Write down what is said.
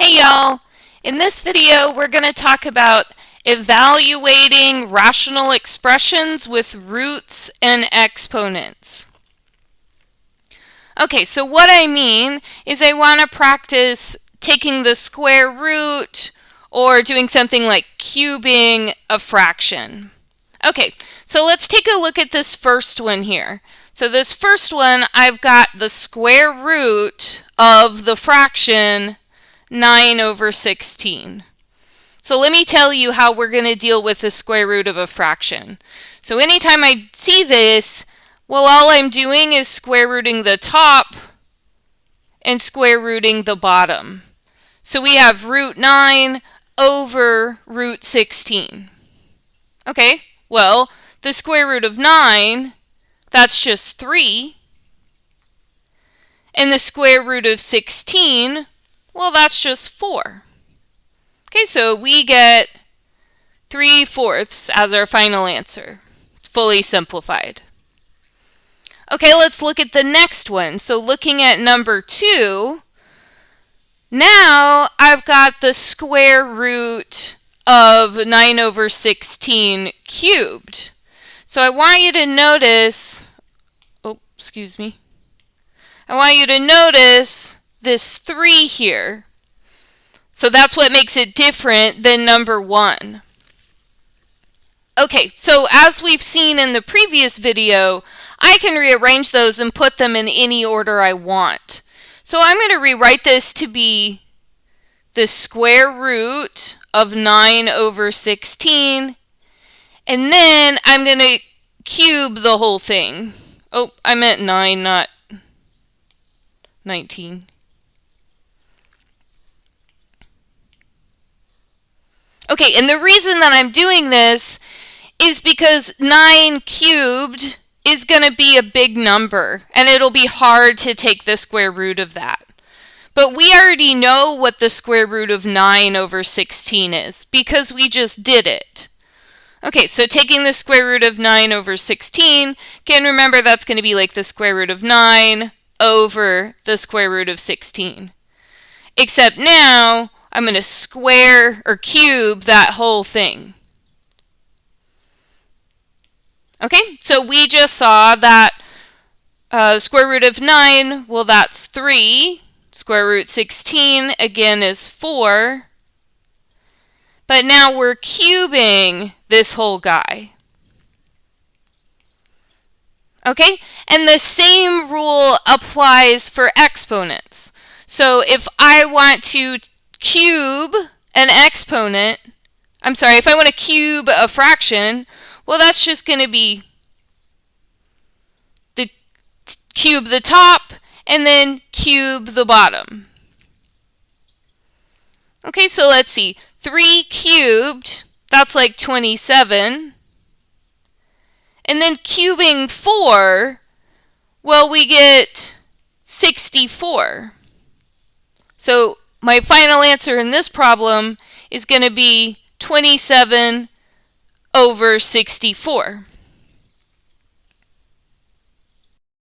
Hey y'all! In this video we're going to talk about evaluating rational expressions with roots and exponents. Okay, so what I mean is I want to practice taking the square root or doing something like cubing a fraction. Okay, so let's take a look at this first one here. So this first one, I've got the square root of the fraction 9 over 16. So let me tell you how we're going to deal with the square root of a fraction. So anytime I see this, well, all I'm doing is square rooting the top and square rooting the bottom. So we have root 9 over root 16. Okay, well, the square root of 9, that's just 3. And the square root of 16, well, that's just 4. Okay, so we get 3/4 as our final answer, fully simplified. Okay, let's look at the next one. So looking at number 2, now I've got the square root of 9 over 16 cubed. So I want you to notice, I want you to notice this 3 here. So that's what makes it different than number 1. Okay, so as we've seen in the previous video, I can rearrange those and put them in any order I want. So I'm going to rewrite this to be the square root of 9 over 16, and then I'm going to cube the whole thing. Oh, I meant 9, not 19. Okay, and the reason that I'm doing this is because 9 cubed is going to be a big number, and it'll be hard to take the square root of that. But we already know what the square root of 9 over 16 is, because we just did it. Okay, so taking the square root of 9 over 16, again, remember that's going to be like the square root of 9 over the square root of 16. Except now, I'm going to square or cube that whole thing. Okay, so we just saw that square root of 9, well, that's 3. Square root 16, again, is 4. But now we're cubing this whole guy. Okay, and the same rule applies for exponents. So if I want to cube an exponent, if I want to cube a fraction, well, that's just going to be cube the top and then cube the bottom. Okay, so let's see. 3 cubed, that's like 27. And then cubing 4, well, we get 64. So my final answer in this problem is going to be 27 over 64.